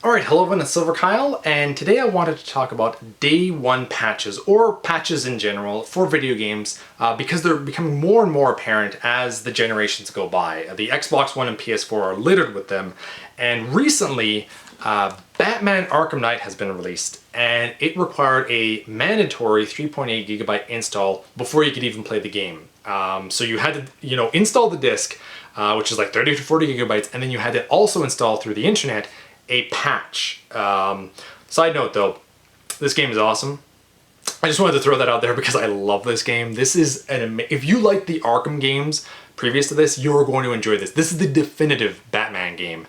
Alright, hello everyone, it's Silver Kyle, and today I wanted to talk about day one patches, or patches in general, for video games, because they're becoming more and more apparent as the generations go by. The Xbox One and PS4 are littered with them, and recently, Batman Arkham Knight has been released, and it required a mandatory 3.8 gigabyte install before you could even play the game. So you had to, install the disc, which is like 30 to 40 gigabytes, and then you had to also install through the internet a patch. Side note though, this game is awesome. I just wanted to throw that out there because I love this game. This is if you like the Arkham games previous to this, you're going to enjoy this. This is the definitive Batman game.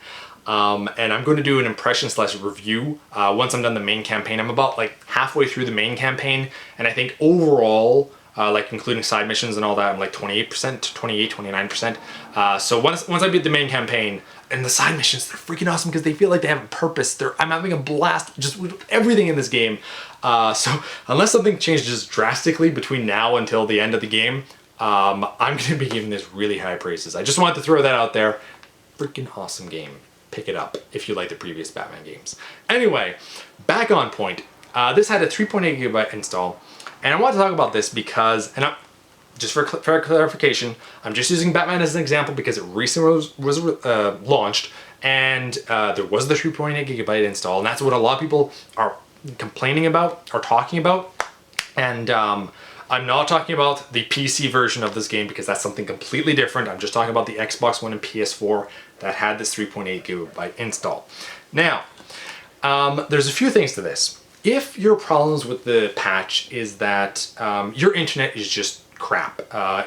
And I'm going to do an impression slash review once I'm done the main campaign. I'm about like halfway through the main campaign, and I think overall, like including side missions and all that, I'm like 28% to 28, 29%. So once I beat the main campaign, and the side missions, they're freaking awesome because they feel like they have a purpose. I'm having a blast just with everything in this game. So unless something changes drastically between now until the end of the game, I'm going to be giving this really high praises. I just wanted to throw that out there. Freaking awesome game. Pick it up if you like the previous Batman games. Anyway, back on point. This had a 3.8 gigabyte install, and I want to talk about this because, just for clarification, I'm just using Batman as an example because it recently was launched, and there was the 3.8 gigabyte install, and that's what a lot of people are complaining about, are talking about. And I'm not talking about the PC version of this game because that's something completely different. I'm just talking about the Xbox One and PS4 that had this 3.8 gigabyte install. Now, there's a few things to this. If your problems with the patch is that your internet is just crap,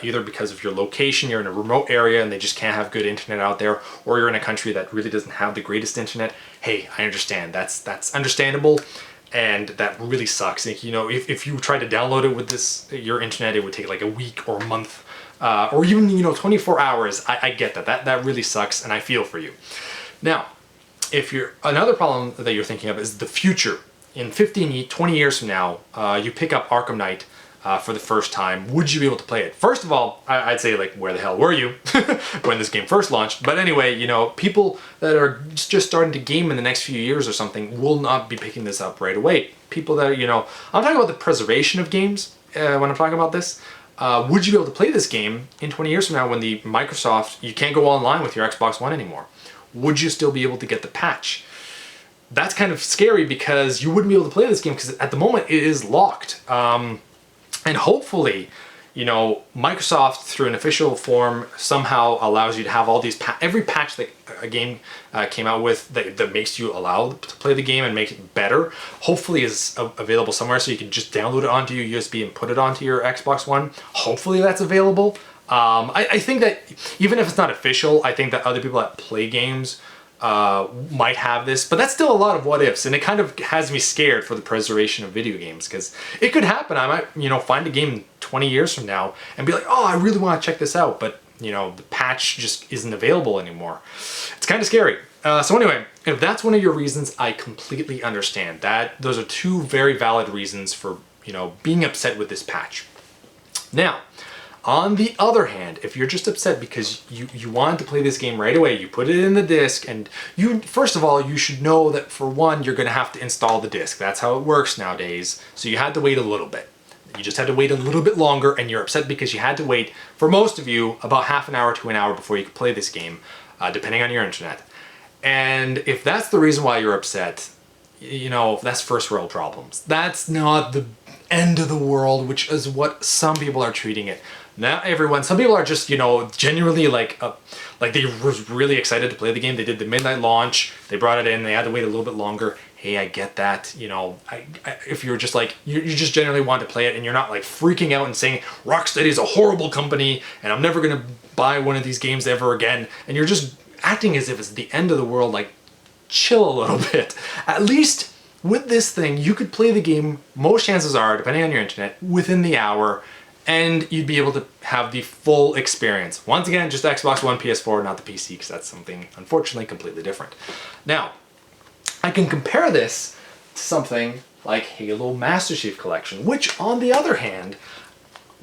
either because of your location, you're in a remote area and they just can't have good internet out there, or you're in a country that really doesn't have the greatest internet, hey, I understand. That's understandable, and that really sucks. If you try to download it with your internet, it would take like a week or a month, or even 24 hours. I get that. That really sucks, and I feel for you. Now, another problem that you're thinking of is the future. In 15, 20 years from now, you pick up Arkham Knight for the first time. Would you be able to play it? First of all, I'd say, like, where the hell were you when this game first launched? But anyway, people that are just starting to game in the next few years or something will not be picking this up right away. People that I'm talking about the preservation of games when I'm talking about this. Would you be able to play this game in 20 years from now when you can't go online with your Xbox One anymore? Would you still be able to get the patch? That's kind of scary because you wouldn't be able to play this game because at the moment it is locked. And hopefully, Microsoft, through an official form, somehow allows you to have all these every patch that a game came out with that makes you allowed to play the game and make it better, hopefully is available somewhere so you can just download it onto your USB and put it onto your Xbox One. Hopefully that's available. I think that even if it's not official, I think that other people that play games might have this, but that's still a lot of what ifs, and it kind of has me scared for the preservation of video games because it could happen. I might, find a game 20 years from now and be like, oh, I really want to check this out, but the patch just isn't available anymore. It's kind of scary. So anyway, if that's one of your reasons, I completely understand that. Those are two very valid reasons for being upset with this patch. Now, on the other hand, if you're just upset because you wanted to play this game right away, you put it in the disc, and first of all, you should know that for one, you're going to have to install the disc. That's how it works nowadays. So you had to wait a little bit. You just had to wait a little bit longer, and you're upset because you had to wait, for most of you, about half an hour to an hour before you could play this game, depending on your internet. And if that's the reason why you're upset, that's first world problems. That's not the end of the world, which is what some people are treating it. Not everyone. Some people are just, genuinely like they were really excited to play the game. They did the midnight launch. They brought it in. They had to wait a little bit longer. Hey, I get that. If you're just like, you just generally want to play it and you're not like freaking out and saying, Rocksteady is a horrible company and I'm never going to buy one of these games ever again. And you're just acting as if it's the end of the world. Like, chill a little bit. At least with this thing, you could play the game, most chances are, depending on your internet, within the hour, and you'd be able to have the full experience. Once again, just Xbox One, PS4, not the PC, because that's something, unfortunately, completely different. Now, I can compare this to something like Halo Master Chief Collection, which, on the other hand,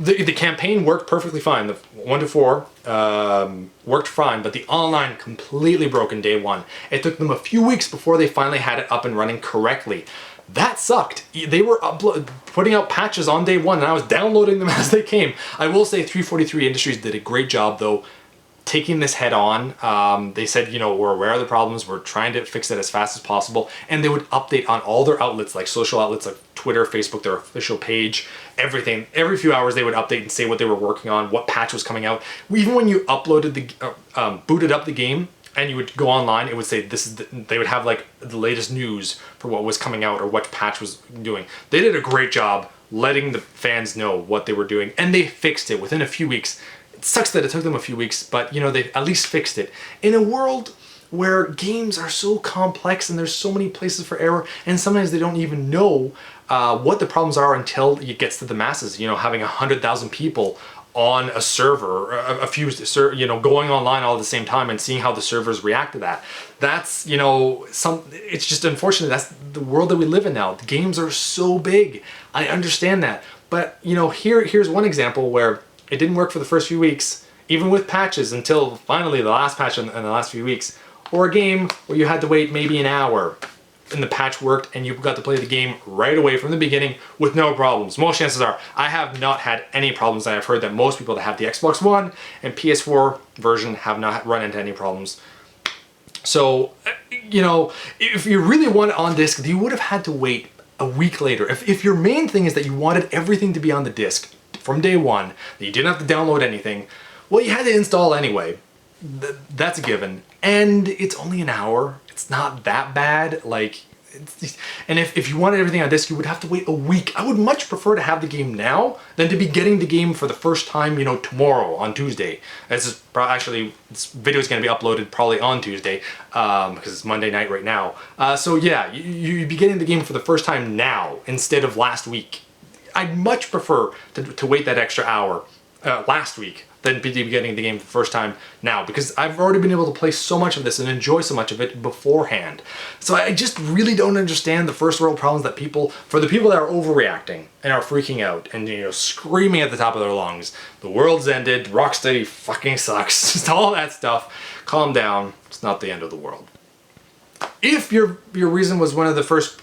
The campaign worked perfectly fine. The 1 to 4 worked fine, but the online completely broke in day one. It took them a few weeks before they finally had it up and running correctly. That sucked. They were putting out patches on day one, and I was downloading them as they came. I will say 343 Industries did a great job, though, taking this head on. They said, you know, we're aware of the problems, we're trying to fix it as fast as possible, and they would update on all their outlets, like social outlets like Twitter, Facebook, their official page, everything. Every few hours they would update and say what they were working on, what patch was coming out. Even when you uploaded the, booted up the game, and you would go online, it would say this is they would have like the latest news for what was coming out or what patch was doing. They did a great job letting the fans know what they were doing, and they fixed it within a few weeks. It sucks that it took them a few weeks, but you know, they at least fixed it. In a world where games are so complex and there's so many places for error, and sometimes they don't even know what the problems are until it gets to the masses. You know, having 100,000 people on a server, a few, you know, going online all at the same time and seeing how the servers react to that. That's, you know, it's just unfortunate. That's the world that we live in now. The games are so big. I understand that. But, you know, here's one example where it didn't work for the first few weeks, even with patches, until finally the last patch in the last few weeks. Or a game where you had to wait maybe an hour and the patch worked and you got to play the game right away from the beginning with no problems. Most chances are, I have not had any problems, and I've heard that most people that have the Xbox One and PS4 version have not run into any problems. So, you know, if you really want it on disc, you would have had to wait a week later. If your main thing is that you wanted everything to be on the disc from day one, that you didn't have to download anything, well, you had to install anyway. That's a given. And it's only an hour. It's not that bad. Like, and if you wanted everything on disc, you would have to wait a week. I would much prefer to have the game now than to be getting the game for the first time, you know, tomorrow on Tuesday. This video is going to be uploaded probably on Tuesday because it's Monday night right now. So yeah, you'd be getting the game for the first time now instead of last week. I'd much prefer to wait that extra hour last week than be getting the game for the first time now, because I've already been able to play so much of this and enjoy so much of it beforehand. So I just really don't understand the first world problems that for the people that are overreacting and are freaking out and, you know, screaming at the top of their lungs, the world's ended, Rocksteady fucking sucks, just all that stuff. Calm down, it's not the end of the world. If your reason was one of the first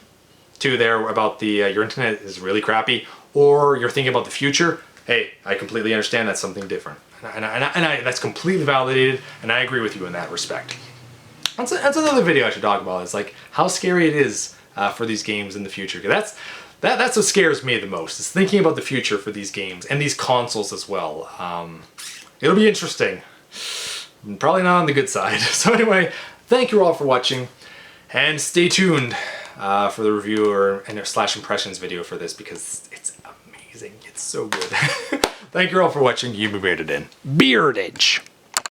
two there about the your internet is really crappy, or you're thinking about the future, hey, I completely understand that's something different. And that's completely validated, and I agree with you in that respect. That's another video I should talk about. It's like how scary it is for these games in the future. That's what scares me the most, is thinking about the future for these games and these consoles as well. It'll be interesting. Probably not on the good side. So anyway, thank you all for watching, and stay tuned for the review and / impressions video for this, because it's amazing. It's so good. Thank you all for watching. You be bearded in. Beardage.